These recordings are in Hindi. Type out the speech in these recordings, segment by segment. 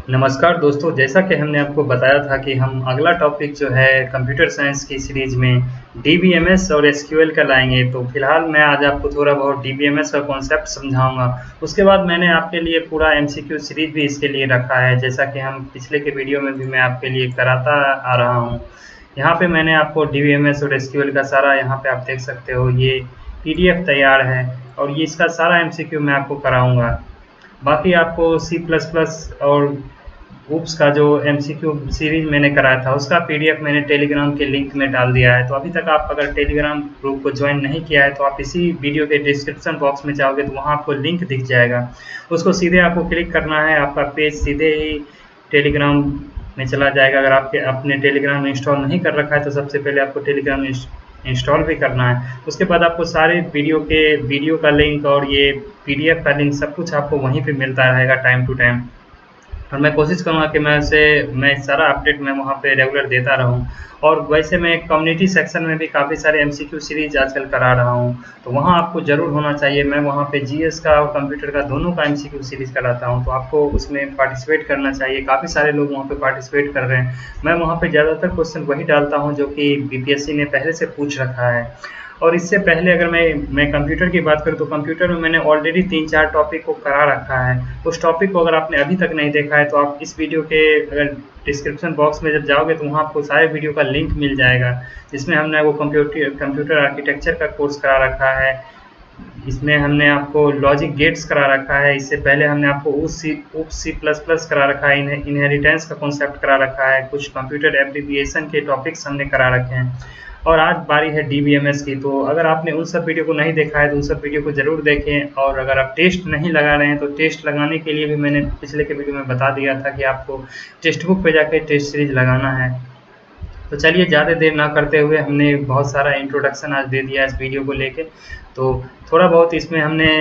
नमस्कार दोस्तों, जैसा कि हमने आपको बताया था कि हम अगला टॉपिक जो है कंप्यूटर साइंस की सीरीज में डीबीएमएस और एसक्यूएल का लाएंगे। तो फिलहाल मैं आज आपको थोड़ा बहुत डीबीएमएस का कॉन्सेप्ट समझाऊंगा। उसके बाद मैंने आपके लिए पूरा एमसीक्यू सीरीज भी इसके लिए रखा है, जैसा कि हम पिछले के वीडियो में भी मैं आपके लिए कराता आ रहा हूँ। यहाँ पे मैंने आपको डीबीएमएस और एसक्यूएल का सारा यहाँ पे आप देख सकते हो, ये पीडीएफ तैयार है और ये इसका सारा एमसीक्यू मैं आपको कराऊंगा। बाकी आपको सी प्लस प्लस और ऊप्स का जो एमसीक्यू सीरीज मैंने कराया था उसका पीडीएफ मैंने टेलीग्राम के लिंक में डाल दिया है। तो अभी तक आप अगर टेलीग्राम ग्रुप को ज्वाइन नहीं किया है तो आप इसी वीडियो के डिस्क्रिप्शन बॉक्स में जाओगे तो वहाँ आपको लिंक दिख जाएगा। उसको सीधे आपको क्लिक करना है, आपका पेज सीधे ही टेलीग्राम में चला जाएगा। अगर आपके अपने टेलीग्राम इंस्टॉल नहीं कर रखा है तो सबसे पहले आपको टेलीग्राम इंस्टॉल भी करना है। उसके बाद आपको सारे वीडियो का लिंक और ये पीडीएफ का लिंक सब कुछ आपको वहीं पे मिलता रहेगा टाइम टू टाइम। और मैं कोशिश करूँगा कि मैं सारा अपडेट मैं वहाँ पे रेगुलर देता रहूँ। और वैसे मैं कम्युनिटी सेक्शन में भी काफ़ी सारे एमसीक्यू सीरीज आजकल करा रहा हूँ, तो वहाँ आपको ज़रूर होना चाहिए। मैं वहाँ पे जीएस का और कंप्यूटर का दोनों का एमसीक्यू सीरीज कराता हूँ, तो आपको उसमें पार्टिसिपेट करना चाहिए। काफ़ी सारे लोग वहाँ पे पार्टिसिपेट कर रहे हैं। मैं वहाँ पे ज़्यादातर क्वेश्चन वही डालता हूँ जो कि बीपीएससी ने पहले से पूछ रखा है। और इससे पहले अगर मैं कंप्यूटर की बात करूँ तो कंप्यूटर में मैंने ऑलरेडी 3-4 टॉपिक को करा रखा है। उस टॉपिक को अगर आपने अभी तक नहीं देखा है तो आप इस वीडियो के अगर डिस्क्रिप्शन बॉक्स में जब जाओगे तो वहाँ आपको सारे वीडियो का लिंक मिल जाएगा, जिसमें हमने वो कंप्यूटर आर्किटेक्चर का कोर्स करा रखा है। इसमें हमने आपको लॉजिक गेट्स करा रखा है। इससे पहले हमने आपको सी प्लस प्लस करा रखा है, इनहेरिटेंस का कॉन्सेप्ट करा रखा है, कुछ कंप्यूटर एब्रिविएशन के टॉपिक्स हमने करा रखे हैं। और आज बारी है डीबीएमएस की। तो अगर आपने उन सब वीडियो को नहीं देखा है तो उन सब वीडियो को ज़रूर देखें। और अगर आप टेस्ट नहीं लगा रहे हैं तो टेस्ट लगाने के लिए भी मैंने पिछले के वीडियो में बता दिया था कि आपको टेक्स्ट बुक पे जाके टेस्ट सीरीज लगाना है। तो चलिए ज़्यादा देर ना करते हुए, हमने बहुत सारा इंट्रोडक्शन आज दे दिया इस वीडियो को लेके, तो थोड़ा बहुत इसमें हमने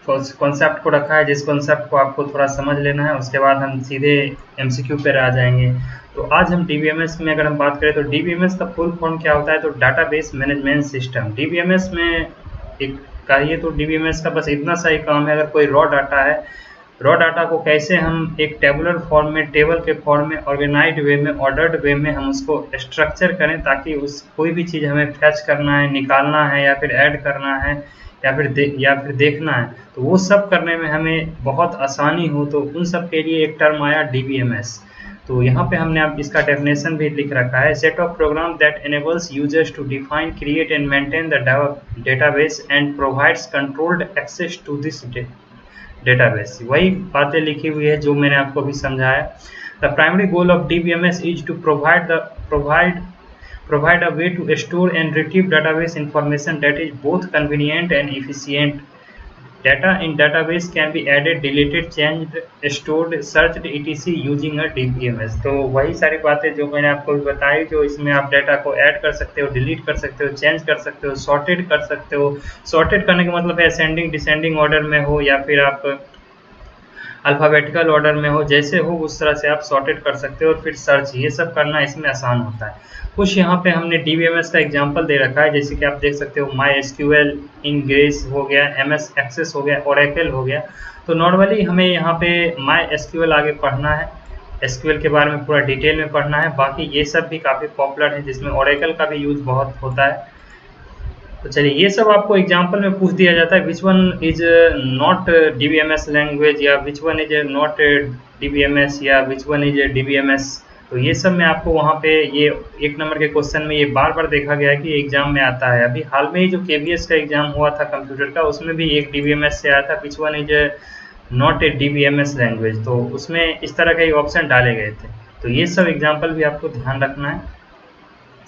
कॉन्सेप्ट को रखा है, जिस कॉन्सेप्ट को आपको थोड़ा समझ लेना है। उसके बाद हम सीधे एमसीक्यू पर आ जाएंगे। तो आज हम डीबीएमएस में अगर हम बात करें तो डीबीएमएस का फुल फॉर्म क्या होता है, तो डाटाबेस मैनेजमेंट सिस्टम। डीबीएमएस में एक कहिए तो डीबीएमएस का बस इतना सा ही काम है, अगर कोई रॉ डाटा है, रॉ डाटा को कैसे हम एक टेबुलर फॉर्म में, टेबल के फॉर्म में, ऑर्गेनाइज्ड वे में, ऑर्डर्ड वे में हम उसको स्ट्रक्चर करें, ताकि उस कोई भी चीज़ हमें फैच करना है, निकालना है या फिर ऐड करना है या फिर देखना है, तो वो सब करने में हमें बहुत आसानी हो, तो उन सब के लिए एक टर्म आया डीबीएमएस। तो यहाँ पे हमने अब इसका डेफिनेशन भी लिख रखा है, set of program that enables users to define, create and maintain the database and provides controlled access to this database. वही बातें लिखी हुई है जो मैंने आपको अभी समझाया। The primary goal of DBMS is to provide a way to store and retrieve database information that is both convenient and efficient. Data in database can be added, deleted, changed, stored, searched, etc. using a DBMS। तो वही सारी बातें जो मैंने आपको बताई, जो इसमें आप डाटा को ऐड कर सकते हो, डिलीट कर सकते हो, चेंज कर सकते हो, सॉर्टेड कर सकते हो। सॉर्टेड करने का मतलब है असेंडिंग डिसेंडिंग ऑर्डर में हो या फिर आप अल्फ़ाबेटिकल ऑर्डर में हो, जैसे हो उस तरह से आप सॉर्टेड कर सकते हो। और फिर सर्च, ये सब करना इसमें आसान होता है। कुछ यहाँ पे हमने डीबीएमएस का एग्जांपल दे रखा है, जैसे कि आप देख सकते हो माई एसक्यूएल, इंग्रेस हो गया, एमएस एक्सेस हो गया, ओरेकल हो गया। तो नॉर्मली हमें यहाँ पे माई एसक्यूएल आगे पढ़ना है, एसक्यूएल के बारे में पूरा डिटेल में पढ़ना है। बाकी ये सब भी काफ़ी पॉपुलर है, जिसमें ओरेकल का भी यूज़ बहुत होता है। तो चलिए, ये सब आपको एग्जांपल में पूछ दिया जाता है, which one is not DBMS language, या which one is not DBMS, या विच वन इज डीबीएमएस। तो ये सब में आपको वहाँ पे ये 1 नंबर के क्वेश्चन में ये बार बार देखा गया है कि एग्जाम में आता है। अभी हाल में ही जो केवीएस का एग्जाम हुआ था कंप्यूटर का, उसमें भी एक डीबीएमएस से आया था, विच one is not a DBMS language. तो उसमें इस तरह के ऑप्शन डाले गए थे। तो ये सब एग्जाम्पल भी आपको ध्यान रखना है।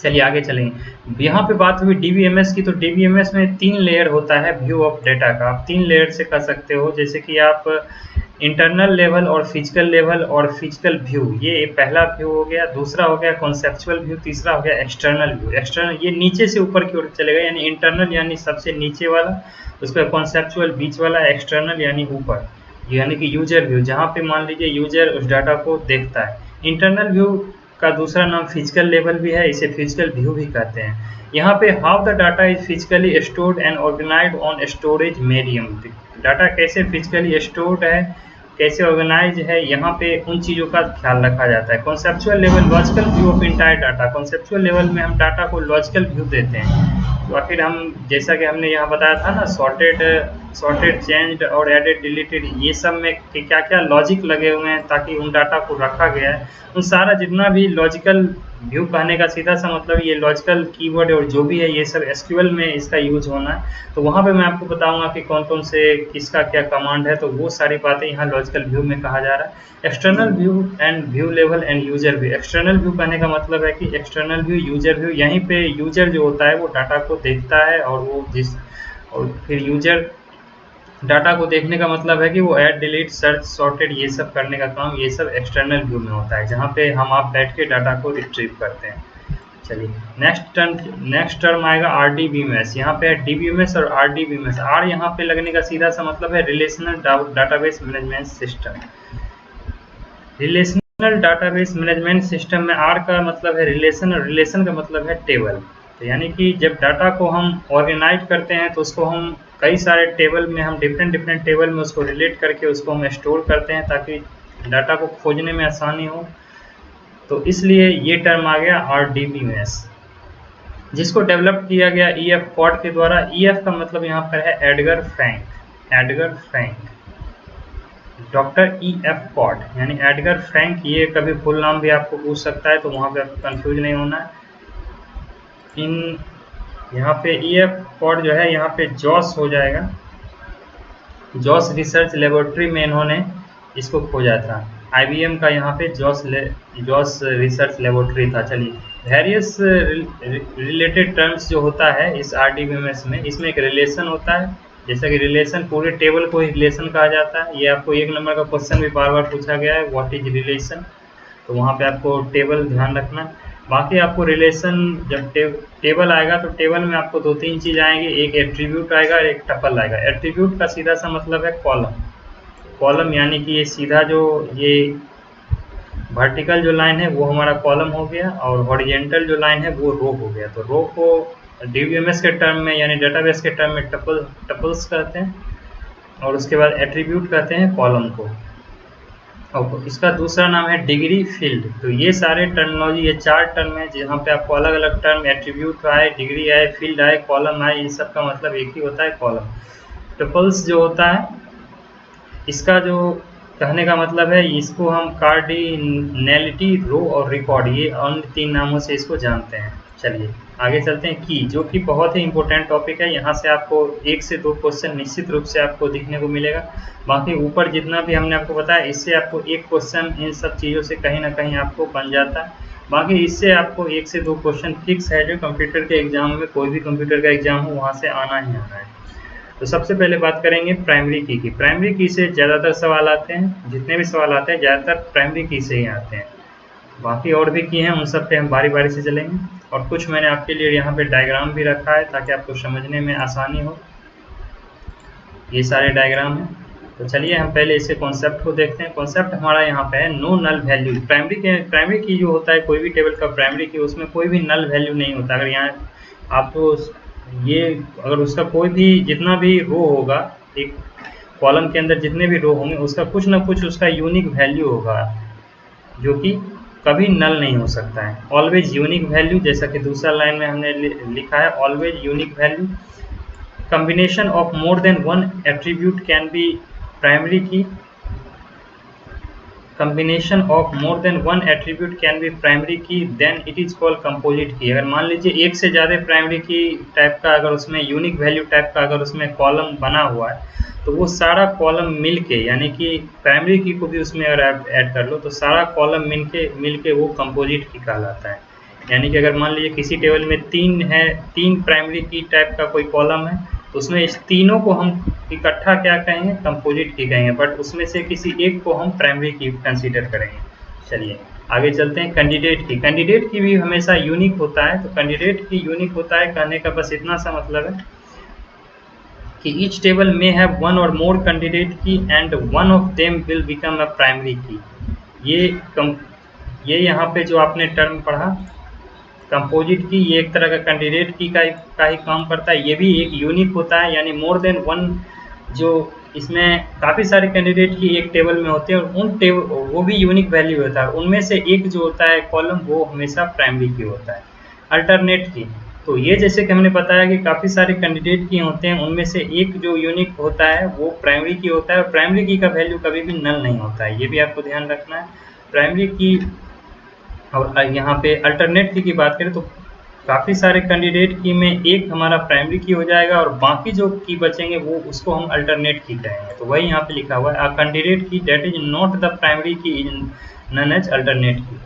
चलिए आगे चलेंगे। यहाँ पे बात हुई डीबीएमएस की, तो डीबीएमएस में 3 लेयर होता है व्यू ऑफ डेटा का। आप 3 लेयर से कर सकते हो, जैसे कि आप इंटरनल लेवल और फिजिकल लेवल और फिजिकल व्यू, ये पहला व्यू हो गया। दूसरा हो गया कॉन्सेप्चुअल व्यू। तीसरा हो गया एक्सटर्नल व्यू। एक्सटर्नल ये नीचे से ऊपर की ओर चलेगा, यानी इंटरनल यानी सबसे नीचे वाला, उसका कॉन्सेप्चुअल बीच वाला, एक्सटर्नल यानी ऊपर, यानी कि यूजर व्यू, जहाँ पे मान लीजिए यूजर उस डाटा को देखता है। इंटरनल व्यू का दूसरा नाम फिजिकल लेवल भी है, इसे फिजिकल व्यू भी कहते हैं। यहाँ पे how the data is physically stored and organised on storage medium. Data कैसे फिजिकली स्टोर्ड है कैसे ऑर्गेनाइज है, यहाँ पे उन चीज़ों का ख्याल रखा जाता है। Conceptual level, logical view of entire data. Conceptual level में हम डाटा को लॉजिकल व्यू देते हैं, तो फिर हम जैसा कि हमने यहाँ बताया था ना, सॉर्टेड चेंज्ड और एडेड डिलीटेड, ये सब में क्या क्या लॉजिक लगे हुए हैं ताकि उन डाटा को रखा गया है। उन सारा जितना भी लॉजिकल व्यू कहने का सीधा सा मतलब ये लॉजिकल कीवर्ड और जो भी है ये सब एसक्यूएल में इसका यूज होना है। तो वहाँ पे मैं आपको बताऊंगा कि कौन कौन से किसका क्या कमांड है, तो वो सारी बातें यहाँ लॉजिकल व्यू में कहा जा रहा है। External view and view level and user view. External view कहने का मतलब है कि एक्सटर्नल व्यू, यूजर व्यू, यहीं पे यूजर जो होता है वो डाटा को देखता है और फिर यूजर डाटा को देखने का मतलब है कि वो ऐड, डिलीट, सर्च, सॉर्टेड, ये सब करने का काम ये सब एक्सटर्नल व्यू में होता है, जहाँ पे हम आप बैठ के डाटा को रिट्रीव करते हैं। चलिए नेक्स्ट टर्म आएगा RDBMS। यहाँ पे है DBMS और RDBMS। आर यहाँ पे लगने का सीधा सा मतलब है relational database management system. Relational database management system में आर का मतलब है रिलेशन और रिलेशन का मतलब है टेबल। तो यानी कि जब डाटा को हम ऑर्गेनाइज करते हैं तो उसको हम कई सारे टेबल में, हम डिफरेंट टेबल में उसको रिलेट करके उसको हम स्टोर करते हैं ताकि डाटा को खोजने में आसानी हो। तो इसलिए ये टर्म आ गया RDBMS, जिसको डेवलप किया गया EF कॉड के द्वारा। EF का मतलब यहाँ पर है Edgar Frank, doctor EF Codd यानी एडगर फ्रैंक। ये कभी फुल नाम भी आपको पूछ सकता है, तो वहाँ पे आपको कंफ्यूज नहीं होना है। यहाँ पे EF कॉड जो है यहाँ पे जॉस हो जाएगा। जॉस रिसर्च लेबोरेटरी में इन्होंने इसको खोजा था। IBM का यहाँ पे जॉस रिसर्च लेबोरेटरी था। चलिए, वेरियस रिलेटेड टर्म्स जो होता है इस RDBMS में, इसमें एक रिलेशन होता है। जैसा कि रिलेशन, पूरे टेबल को ही रिलेशन कहा जाता है। ये आपको 1 नंबर का क्वेश्चन भी बार बार पूछा गया है, व्हाट इज रिलेशन, तो वहाँ पे आपको टेबल ध्यान रखना। बाकी आपको रिलेशन जब टेबल आएगा तो टेबल में आपको 2-3 चीज़ आएंगी, एक एट्रीब्यूट आएगा और एक टपल आएगा। एट्रीब्यूट का सीधा सा मतलब है कॉलम, यानी कि ये सीधा जो ये वर्टिकल जो लाइन है वो हमारा कॉलम हो गया और हॉरिजेंटल जो लाइन है वो रो हो गया। तो रो को DBMS के टर्म में यानी डेटाबेस के टर्म में टपल्स कहते हैं, और उसके बाद एट्रीब्यूट कहते हैं कॉलम को। और इसका दूसरा नाम है डिग्री फील्ड। तो ये सारे टर्मिनोलॉजी, ये 4 टर्म है जहाँ पे आपको अलग अलग टर्म, एट्रीब्यूट आए, डिग्री आए, फील्ड आए, कॉलम आए, इन सब का मतलब एक ही होता है, कॉलम। टपल्स जो होता है, इसका जो कहने का मतलब है, इसको हम कार्डिनैलिटी, रो और रिकॉर्ड, ये अन्य 3 नामों से इसको जानते हैं। चलिए आगे चलते हैं। की, जो कि बहुत ही इंपॉर्टेंट टॉपिक है, यहाँ से आपको 1 से 2 क्वेश्चन निश्चित रूप से आपको दिखने को मिलेगा। बाकी ऊपर जितना भी हमने आपको बताया, इससे आपको 1 क्वेश्चन इन सब चीज़ों से कहीं ना कहीं आपको बन जाता है। बाकी इससे आपको 1 से 2 क्वेश्चन फिक्स है, जो कंप्यूटर के एग्जाम में, कोई भी कंप्यूटर का एग्जाम हो वहाँ से आना ही आना है। तो सबसे पहले बात करेंगे प्राइमरी की। प्राइमरी की से ज़्यादातर सवाल आते हैं, जितने भी सवाल आते हैं ज़्यादातर प्राइमरी की से ही आते हैं। बाकी और भी की हैं, उन सब पे हम बारी बारी से चलेंगे। और कुछ मैंने आपके लिए यहाँ पे डायग्राम भी रखा है ताकि आपको समझने में आसानी हो। ये सारे डायग्राम हैं। तो चलिए हम पहले इसके कॉन्सेप्ट को देखते हैं। कॉन्सेप्ट हमारा यहाँ पे है नो नल वैल्यू। प्राइमरी की जो होता है, कोई भी टेबल का प्राइमरी की, उसमें कोई भी नल वैल्यू नहीं होता। अगर यहाँ आपको अगर उसका कोई भी जितना भी रो होगा, एक कॉलम के अंदर जितने भी रो होंगे, उसका कुछ ना कुछ उसका यूनिक वैल्यू होगा, जो कि कभी नल नहीं हो सकता है। ऑलवेज यूनिक वैल्यू, जैसा कि दूसरा लाइन में हमने लिखा है, always unique value. combination of more than one attribute can be primary key. Combination of more than one attribute can be primary key, then it is called composite key. अगर मान लीजिए एक से ज़्यादा प्राइमरी की टाइप का, अगर उसमें यूनिक वैल्यू टाइप का अगर उसमें कॉलम बना हुआ है, तो वो सारा कॉलम मिल के, यानी कि प्राइमरी की को भी उसमें अगर आप ऐड कर लो तो सारा कॉलम मिल के वो कंपोजिट की कहलाता है। यानी कि अगर मान लीजिए किसी टेबल में 3 प्राइमरी की टाइप का कोई कॉलम है, तो उसमें इस तीनों को हम इकट्ठा क्या कहेंगे, कंपोजिट की कहेंगे, बट उसमें से किसी एक को हम प्राइमरी की कंसीडर करेंगे। चलिए आगे चलते हैं। कैंडिडेट की भी हमेशा यूनिक होता है। तो कैंडिडेट की यूनिक होता है कहने का बस इतना सा मतलब है कि ईच टेबल में हैव 1 और मोर कैंडिडेट की and 1 of them will become a primary की। ये यहाँ पे जो आपने टर्म पढ़ा कंपोजिट की, ये एक तरह का कैंडिडेट की का ही काम करता है। ये भी एक यूनिक होता है, यानी मोर देन 1 जो इसमें काफ़ी सारे कैंडिडेट की एक टेबल में होते हैं और उन टेबल वो भी यूनिक वैल्यू होता है, उनमें से एक जो होता है कॉलम वो हमेशा प्राइमरी की होता है, अल्टरनेट की। तो ये जैसे कि हमने बताया कि काफ़ी सारे कैंडिडेट की होते हैं, उनमें से एक जो यूनिक होता है वो प्राइमरी की होता है और प्राइमरी की का वैल्यू कभी भी नल नहीं होता है, ये भी आपको ध्यान रखना है। प्राइमरी की और यहाँ पे अल्टरनेट की बात करें तो काफ़ी सारे कैंडिडेट की में एक हमारा प्राइमरी की हो जाएगा और बाकी जो की बचेंगे वो उसको हम अल्टरनेट की कहेंगे। तो वही यहाँ पे लिखा हुआ है, a candidate key that is not the primary key is known as alternate key.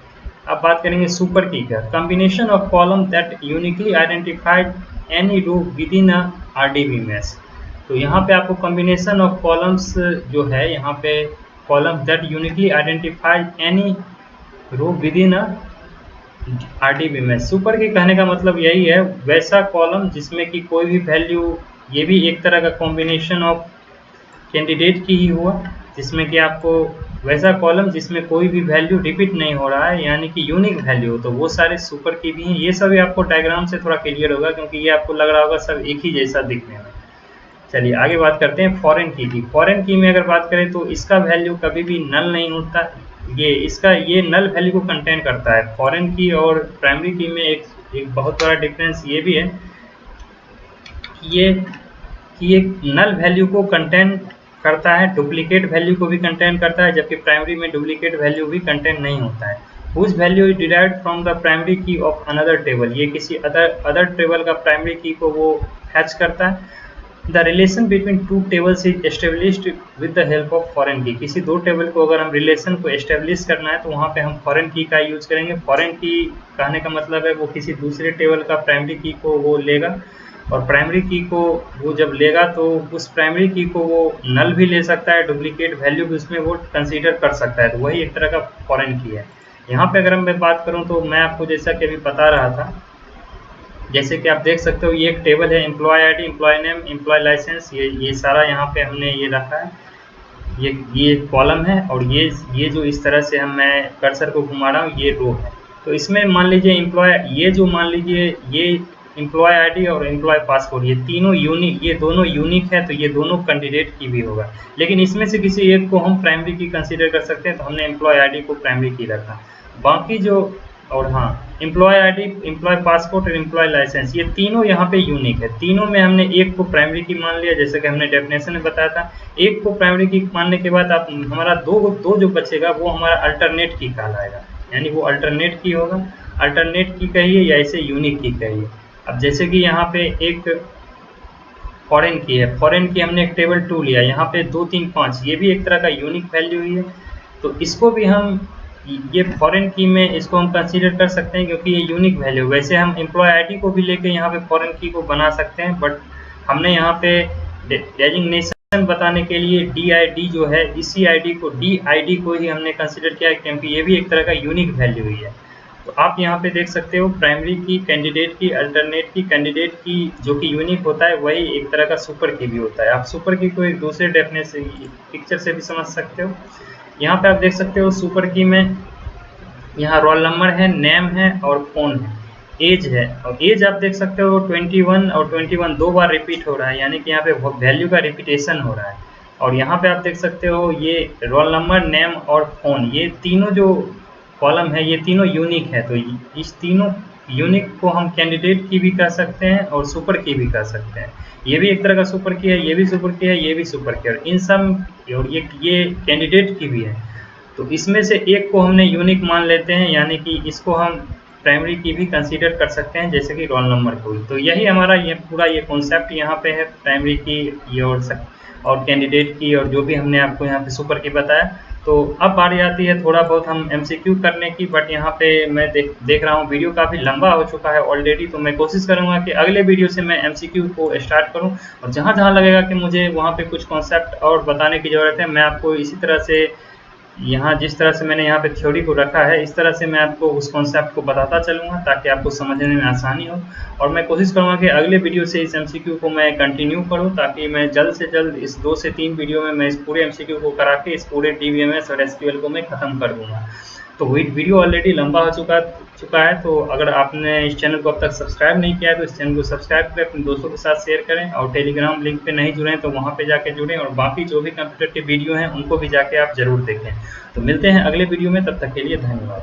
अब बात करेंगे सुपर की का, combination of column that uniquely identified any row within a RDBMS. तो यहाँ पे आपको कॉम्बिनेशन ऑफ कॉलम्स जो है, यहाँ पे column that uniquely identified any row within a RDB में। सुपर के कहने का मतलब यही है, वैसा कॉलम जिसमें कि कोई भी वैल्यू, ये भी एक तरह का कॉम्बिनेशन ऑफ कैंडिडेट की ही हुआ, जिसमें कि आपको वैसा कॉलम जिसमें कोई भी वैल्यू रिपीट नहीं हो रहा है, यानी कि यूनिक वैल्यू हो, तो वो सारे सुपर की भी हैं। ये सभी आपको डायग्राम से थोड़ा क्लियर होगा क्योंकि ये आपको लग रहा होगा सब एक ही जैसा दिखने में। चलिए आगे बात करते हैं फॉरेन की। फॉरेन की में अगर बात करें तो इसका वैल्यू कभी भी नल नहीं होता, ये नल वैल्यू को कंटेन करता है। फॉरेन की और प्राइमरी की में एक बहुत बड़ा डिफरेंस ये भी है कि ये नल वैल्यू को कंटेन करता है, डुप्लीकेट वैल्यू को भी कंटेन करता है, जबकि प्राइमरी में डुप्लीकेट वैल्यू भी कंटेन नहीं होता है। Whose value is derived from the primary key of another table, ये किसी अदर टेबल का प्राइमरी की को वो हैच करता है। The relation between two tables is established with the help of foreign की। किसी दो टेबल को अगर हम रिलेशन को एस्टेब्लिश करना है तो वहाँ पे हम फॉरेन की का यूज करेंगे। फॉरेन की कहने का मतलब है वो किसी दूसरे टेबल का प्राइमरी की को वो लेगा और प्राइमरी की को वो जब लेगा तो उस प्राइमरी की को वो नल भी ले सकता है, डुप्लीकेट वैल्यू भी उसमें वो कंसीडर कर सकता है, तो वही एक तरह का फॉरेन की है। यहाँ पे अगर मैं बात करूँ तो मैं आपको जैसा कि अभी बता रहा था, जैसे कि आप देख सकते हो ये एक टेबल है, employee ID, employee name, employee license, ये सारा यहाँ पे हमने ये रखा है, ये कॉलम है और ये जो इस तरह से मैं कर्सर को घुमा रहा हूँ ये रो है। तो इसमें मान लीजिए एम्प्लॉय, ये जो मान लीजिए ये एम्प्लॉय आईडी और एम्प्लॉय पासवर्ड, ये तीनों यूनिक, ये दोनों यूनिक है, तो ये दोनों कैंडिडेट की भी होगा, लेकिन इसमें से किसी एक को हम प्राइमरी की कंसीडर कर सकते हैं, तो हमने एम्प्लॉय आईडी को प्राइमरी की रखा। बाकी जो, और हाँ, एम्प्लॉय आईडी, एम्प्लॉय पासपोर्ट और एम्प्लॉय लाइसेंस, ये तीनों यहाँ पे यूनिक है। तीनों में हमने एक को प्राइमरी की मान लिया, जैसे कि हमने डेफिनेशन में बताया था। एक को प्राइमरी की मानने के बाद आप हमारा दो जो बचेगा वो हमारा अल्टरनेट की कहलाएगा, यानी वो अल्टरनेट की होगा। अल्टरनेट की कहिए या इसे यूनिक की कहिए। अब जैसे कि यहाँ पे एक फॉरेन की है, फॉरेन की हमने एक टेबल 2 लिया, यहाँ पे 2 3 5, ये भी एक तरह का यूनिक वैल्यू ही है, तो इसको भी हम, ये फॉरेन की में इसको हम कंसीडर कर सकते हैं क्योंकि ये यूनिक वैल्यू। वैसे हम एम्प्लॉय आईडी को भी लेके यहाँ पे फॉरेन की को बना सकते हैं, बट हमने यहाँ पे डेजिग्नेशन बताने के लिए DID जो है, इसी आईडी को, DID को ही हमने कंसीडर किया क्योंकि ये भी एक तरह का यूनिक वैल्यू ही है। तो आप यहाँ पे देख सकते हो प्राइमरी की, कैंडिडेट की, अल्टरनेट की। कैंडिडेट की जो कि यूनिक होता है वही एक तरह का सुपर की भी होता है। आप सुपर की को एक दूसरे डेफिनेशन पिक्चर से भी समझ सकते हो। यहाँ पे आप देख सकते हो सुपर की में यहाँ रोल नंबर है, नेम है और फोन है, एज है, और एज आप देख सकते हो 21 और 21 दो बार रिपीट हो रहा है, यानी कि यहाँ पे वैल्यू का रिपीटेशन हो रहा है। और यहाँ पे आप देख सकते हो ये रोल नंबर, नेम और फोन, ये तीनों जो कॉलम है ये तीनों यूनिक है, तो इस तीनों यूनिक को हम कैंडिडेट की भी कह सकते हैं और सुपर की भी कह सकते हैं। ये भी एक तरह का सुपर की है, ये भी सुपर की है, ये भी सुपर की है, और इन सब, और ये कैंडिडेट की भी है। तो इसमें से एक को हमने यूनिक मान लेते हैं, यानी कि इसको हम प्राइमरी की भी कंसीडर कर सकते हैं, जैसे कि रोल नंबर को। तो यही हमारा ये पूरा ये कॉन्सेप्ट यहाँ पे है, प्राइमरी की ये और कैंडिडेट की, और जो भी हमने आपको यहाँ पे सुपर की बताया। तो अब बारी आती है थोड़ा बहुत हम MCQ करने की, बट यहाँ पे मैं देख रहा हूँ वीडियो काफ़ी लंबा हो चुका है ऑलरेडी, तो मैं कोशिश करूँगा कि अगले वीडियो से मैं MCQ को स्टार्ट करूँ, और जहाँ जहाँ लगेगा कि मुझे वहाँ पे कुछ कॉन्सेप्ट और बताने की ज़रूरत है, मैं आपको इसी तरह से, यहाँ जिस तरह से मैंने यहाँ पे थ्योरी को रखा है, इस तरह से मैं आपको उस कॉन्सेप्ट को बताता चलूँगा ताकि आपको समझने में आसानी हो। और मैं कोशिश करूँगा कि अगले वीडियो से इस MCQ को मैं कंटिन्यू करूँ, ताकि मैं जल्द से जल्द इस 2 से 3 वीडियो में मैं इस पूरे MCQ को करा के इस पूरे DBMS और SQL को मैं ख़त्म कर दूँगा। तो वीडियो ऑलरेडी लंबा हो चुका है, तो अगर आपने इस चैनल को अब तक सब्सक्राइब नहीं किया है तो इस चैनल को सब्सक्राइब करें, अपने दोस्तों के साथ शेयर करें, और टेलीग्राम लिंक पे नहीं जुड़े हैं तो वहाँ पे जाके जुड़ें, और बाकी जो भी कंप्यूटर के वीडियो हैं उनको भी जाके आप ज़रूर देखें। तो मिलते हैं अगले वीडियो में, तब तक के लिए धन्यवाद।